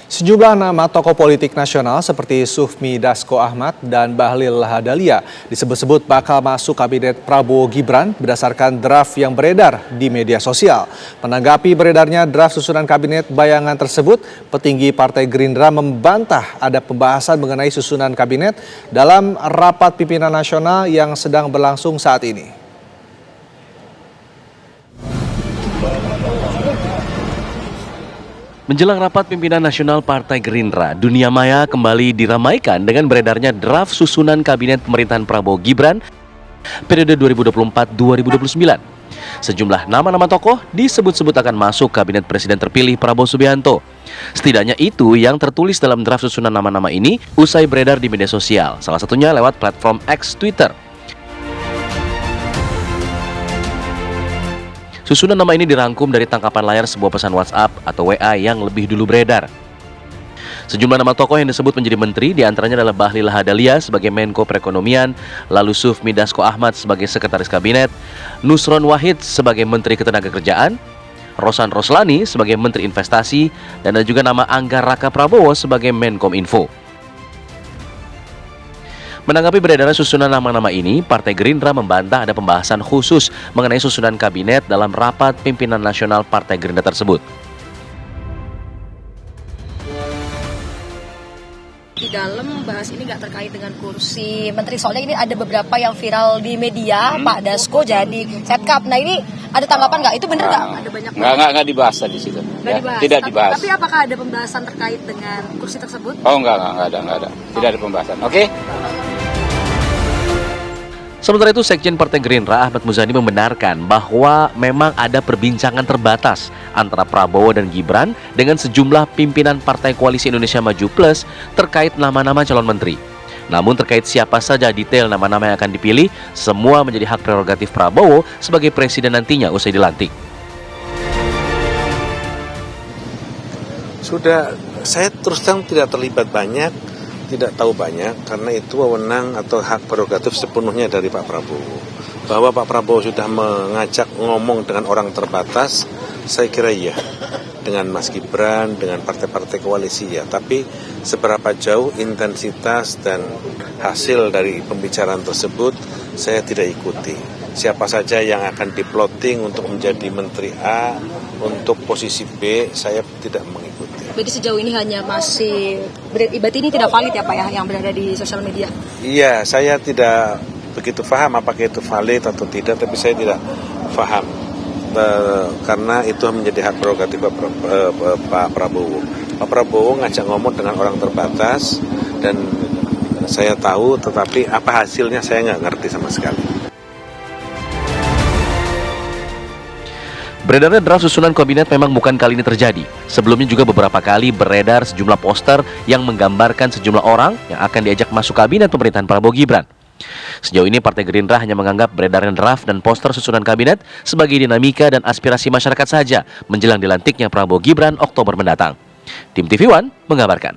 Sejumlah nama tokoh politik nasional seperti Sufmi Dasko Ahmad dan Bahlil Lahadalia disebut-sebut bakal masuk kabinet Prabowo Gibran berdasarkan draft yang beredar di media sosial. Menanggapi beredarnya draft susunan kabinet bayangan tersebut, petinggi Partai Gerindra membantah ada pembahasan mengenai susunan kabinet dalam rapat pimpinan nasional yang sedang berlangsung saat ini. Menjelang rapat pimpinan nasional Partai Gerindra, dunia maya kembali diramaikan dengan beredarnya draft susunan kabinet pemerintahan Prabowo Gibran periode 2024-2029. Sejumlah nama-nama tokoh disebut-sebut akan masuk kabinet presiden terpilih Prabowo Subianto. Setidaknya itu yang tertulis dalam draft susunan nama-nama ini usai beredar di media sosial, salah satunya lewat platform X Twitter. Susunan nama ini dirangkum dari tangkapan layar sebuah pesan WhatsApp atau WA yang lebih dulu beredar. Sejumlah nama tokoh yang disebut menjadi menteri diantaranya adalah Bahlil Lahadalia sebagai Menko Perekonomian, lalu Sufmi Dasko Ahmad sebagai Sekretaris Kabinet, Nusron Wahid sebagai Menteri Ketenagakerjaan, Rosan Roslani sebagai Menteri Investasi, dan ada juga nama Angga Raka Prabowo sebagai Menkominfo. Menanggapi beredaran susunan nama-nama ini, Partai Gerindra membantah ada pembahasan khusus mengenai susunan kabinet dalam rapat pimpinan nasional Partai Gerindra tersebut. Di dalam bahas ini nggak terkait dengan kursi menteri, soalnya ini ada beberapa yang viral di media, Pak Dasko jadi setkap. Nah ini ada tanggapan nggak? Itu benar nggak? Ada banyak nggak dibahas di situ. Ya, dibahas. Tidak dibahas. Tapi apakah ada pembahasan terkait dengan kursi tersebut? Oh nggak ada. Tidak ada pembahasan. Oke? Sementara itu, Sekjen Partai Gerindra Ahmad Muzani membenarkan bahwa memang ada perbincangan terbatas antara Prabowo dan Gibran dengan sejumlah pimpinan Partai Koalisi Indonesia Maju Plus terkait nama-nama calon menteri. Namun terkait siapa saja detail nama-nama yang akan dipilih, semua menjadi hak prerogatif Prabowo sebagai presiden nantinya usai dilantik. Sudah, saya terus terang tidak terlibat banyak, tidak tahu banyak, karena itu wewenang atau hak prerogatif sepenuhnya dari Pak Prabowo. Bahwa Pak Prabowo sudah mengajak ngomong dengan orang terbatas, saya kira iya. Dengan Mas Gibran, dengan partai-partai koalisi ya. Tapi seberapa jauh intensitas dan hasil dari pembicaraan tersebut, saya tidak ikuti. Siapa saja yang akan diplotting untuk menjadi Menteri A, untuk posisi B, saya tidak mengikuti. Jadi sejauh ini hanya masih, berarti ini tidak valid ya Pak ya, yang berada di sosial media? Iya, saya tidak begitu paham apakah itu valid atau tidak, tapi saya tidak paham. Karena itu menjadi hak prerogatif Pak Prabowo. Pak Prabowo ngajak ngomong dengan orang terbatas, dan saya tahu, tetapi apa hasilnya saya nggak ngerti sama sekali. Beredarnya draft susunan kabinet memang bukan kali ini terjadi. Sebelumnya juga beberapa kali beredar sejumlah poster yang menggambarkan sejumlah orang yang akan diajak masuk kabinet pemerintahan Prabowo Gibran. Sejauh ini Partai Gerindra hanya menganggap beredarnya draft dan poster susunan kabinet sebagai dinamika dan aspirasi masyarakat saja menjelang dilantiknya Prabowo Gibran Oktober mendatang. Tim TV One mengabarkan.